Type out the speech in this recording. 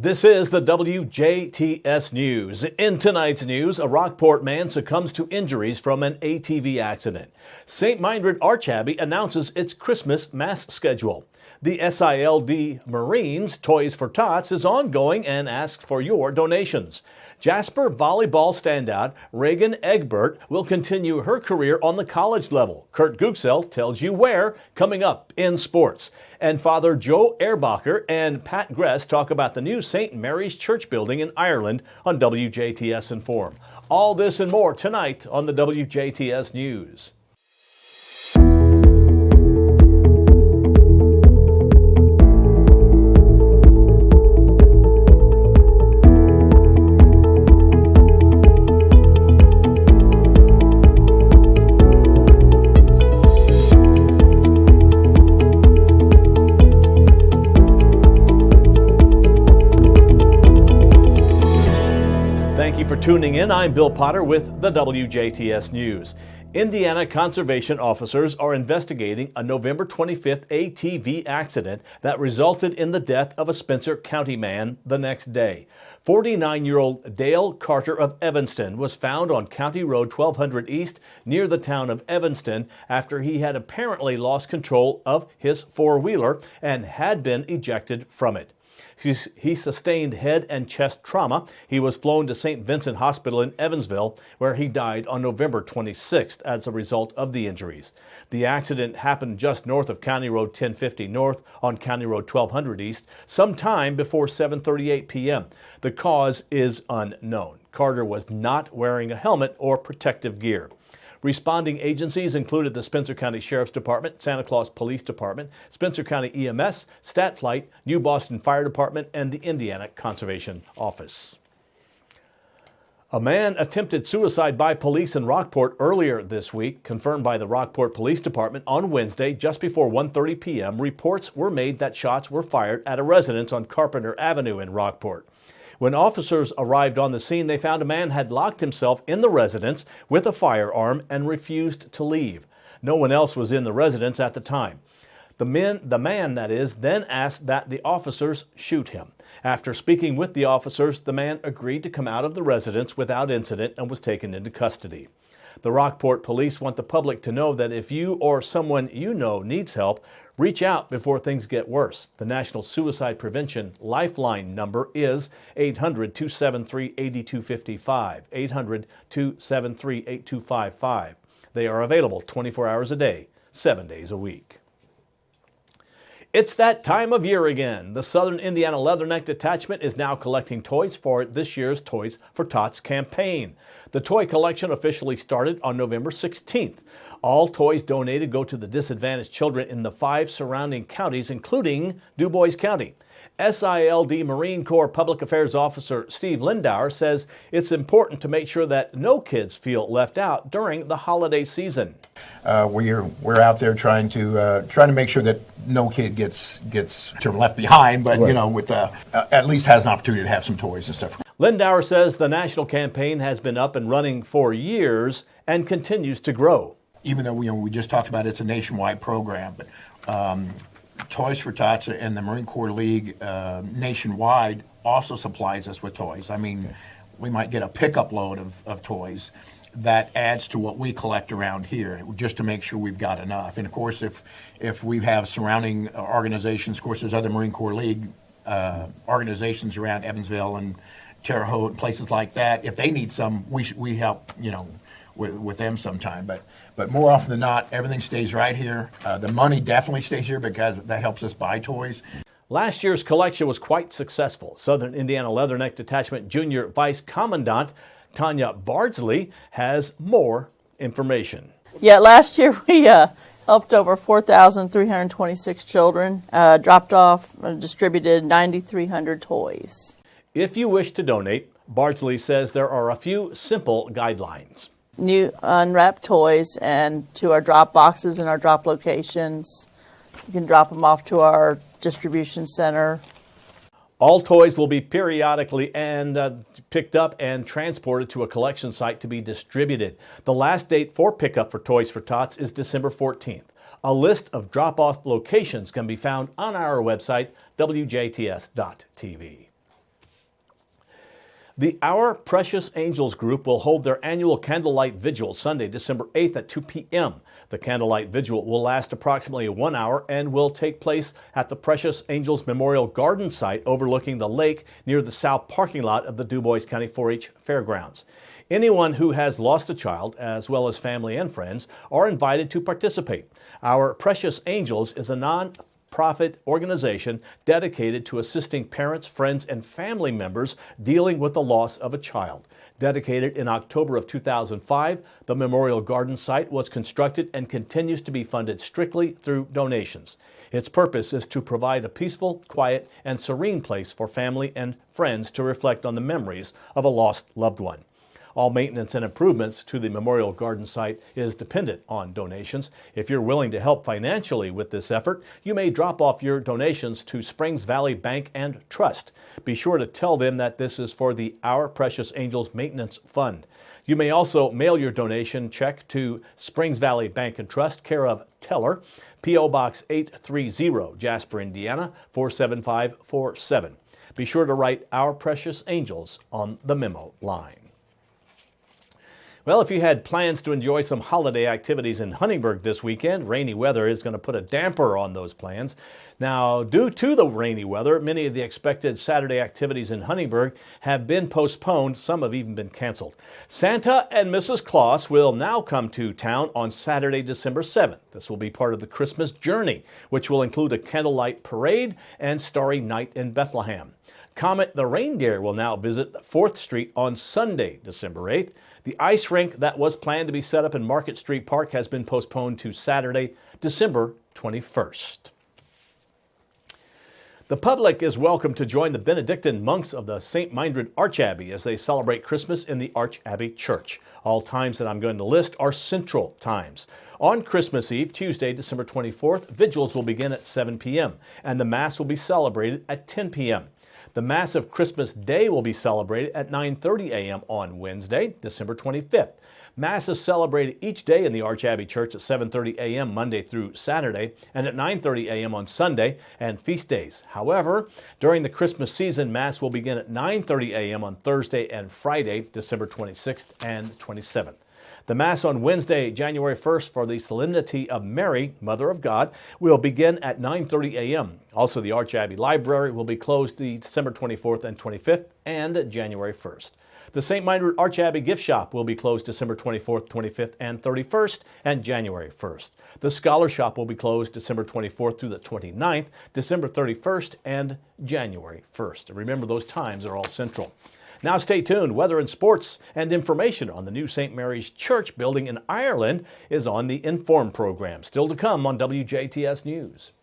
This is the WJTS News. In tonight's news, a Rockport man succumbs to injuries from an ATV accident. St. Meinrad Archabbey announces its Christmas Mass schedule. The SILD Marines Toys for Tots is ongoing and asks for your donations. Jasper volleyball standout Reagan Egbert will continue her career on the college level. Kurt Guxel tells you where, coming up in sports. And Father Joe Ehrbacher and Pat Gress talk about the new St. Mary's Church building in Ireland on WJTS Inform. All this and more tonight on the WJTS News. Thank you for tuning in. I'm Bill Potter with the WJTS News. Indiana conservation officers are investigating a November 25th ATV accident that resulted in the death of a Spencer County man the next day. 49-year-old Dale Carter of Evanston was found on County Road 1200 East near the town of Evanston after he had apparently lost control of his four-wheeler and had been ejected from it. He sustained head and chest trauma. He was flown to St. Vincent Hospital in Evansville, where he died on November 26th as a result of the injuries. The accident happened just north of County Road 1050 North on County Road 1200 East, sometime before 7:38 p.m. The cause is unknown. Carter was not wearing a helmet or protective gear. Responding agencies included the Spencer County Sheriff's Department, Santa Claus Police Department, Spencer County EMS, Stat Flight, New Boston Fire Department, and the Indiana Conservation Office. A man attempted suicide by police in Rockport earlier this week, confirmed by the Rockport Police Department on Wednesday just before 1:30 p.m. Reports were made that shots were fired at a residence on Carpenter Avenue in Rockport. When officers arrived on the scene, they found a man had locked himself in the residence with a firearm and refused to leave. No one else was in the residence at the time. The man, then asked that the officers shoot him. After speaking with the officers, the man agreed to come out of the residence without incident and was taken into custody. The Rockport police want the public to know that if you or someone you know needs help, reach out before things get worse. The National Suicide Prevention Lifeline number is 800-273-8255, 800-273-8255. They are available 24 hours a day, 7 days a week. It's that time of year again. The Southern Indiana Leatherneck Detachment is now collecting toys for this year's Toys for Tots campaign. The toy collection officially started on November 16th. All toys donated go to the disadvantaged children in the 5 surrounding counties, including DuBois County. SILD Marine Corps Public Affairs Officer Steve Lindauer says it's important to make sure that no kids feel left out during the holiday season. We're out there trying to make sure that no kid gets left behind, but right. At least has an opportunity to have some toys and stuff. Lindauer says the national campaign has been up and running for years and continues to grow. Even though we just talked about it's a nationwide program, but Toys for Tots and the Marine Corps League nationwide also supplies us with toys. I mean, we might get a pickup load of toys that adds to what we collect around here, just to make sure we've got enough. And of course, if we have surrounding organizations, of course, there's other Marine Corps League organizations around Evansville and Terre Haute and places like that. If they need some, we help, with them sometime. But more often than not, everything stays right here. The money definitely stays here because that helps us buy toys. Last year's collection was quite successful. Southern Indiana Leatherneck Detachment Junior Vice Commandant Tanya Bardsley has more information. Yeah, last year we helped over 4,326 children, dropped off and distributed 9,300 toys. If you wish to donate, Bardsley says there are a few simple guidelines. New unwrapped toys and to our drop boxes and our drop locations. You can drop them off to our distribution center. All toys will be periodically picked up and transported to a collection site to be distributed. The last date for pickup for Toys for Tots is December 14th. A list of drop-off locations can be found on our website, WJTS.tv. The Our Precious Angels group will hold their annual candlelight vigil Sunday, December 8th at 2 p.m. The candlelight vigil will last approximately 1 hour and will take place at the Precious Angels Memorial Garden site overlooking the lake near the south parking lot of the DuBois County 4-H Fairgrounds. Anyone who has lost a child, as well as family and friends, are invited to participate. Our Precious Angels is a non-profit organization dedicated to assisting parents, friends, and family members dealing with the loss of a child. Dedicated in October of 2005, the Memorial Garden site was constructed and continues to be funded strictly through donations. Its purpose is to provide a peaceful, quiet, and serene place for family and friends to reflect on the memories of a lost loved one. All maintenance and improvements to the Memorial Garden site is dependent on donations. If you're willing to help financially with this effort, you may drop off your donations to Springs Valley Bank and Trust. Be sure to tell them that this is for the Our Precious Angels Maintenance Fund. You may also mail your donation check to Springs Valley Bank and Trust, care of Teller, P.O. Box 830, Jasper, Indiana, 47547. Be sure to write Our Precious Angels on the memo line. Well, if you had plans to enjoy some holiday activities in Huntingburg this weekend, rainy weather is going to put a damper on those plans. Now, due to the rainy weather, many of the expected Saturday activities in Huntingburg have been postponed. Some have even been canceled. Santa and Mrs. Claus will now come to town on Saturday, December 7th. This will be part of the Christmas Journey, which will include a candlelight parade and Starry Night in Bethlehem. Comet the Reindeer will now visit 4th Street on Sunday, December 8th. The ice rink that was planned to be set up in Market Street Park has been postponed to Saturday, December 21st. The public is welcome to join the Benedictine monks of the St. Meinrad Archabbey as they celebrate Christmas in the Archabbey Church. All times that I'm going to list are Central Times. On Christmas Eve, Tuesday, December 24th, vigils will begin at 7 p.m. and the Mass will be celebrated at 10 p.m. The Mass of Christmas Day will be celebrated at 9:30 a.m. on Wednesday, December 25th. Mass is celebrated each day in the Archabbey Church at 7:30 a.m. Monday through Saturday and at 9:30 a.m. on Sunday and feast days. However, during the Christmas season, Mass will begin at 9:30 a.m. on Thursday and Friday, December 26th and 27th. The Mass on Wednesday, January 1st for the Solemnity of Mary, Mother of God, will begin at 9:30 a.m. Also, the Archabbey Library will be closed December 24th and 25th and January 1st. The St. Meinrad Archabbey Gift Shop will be closed December 24th, 25th, and 31st and January 1st. The Scholar Shop will be closed December 24th through the 29th, December 31st, and January 1st. And remember, those times are all central. Now stay tuned. Weather and sports and information on the new St. Mary's Church building in Ireland is on the Inform program. Still to come on WJTS News.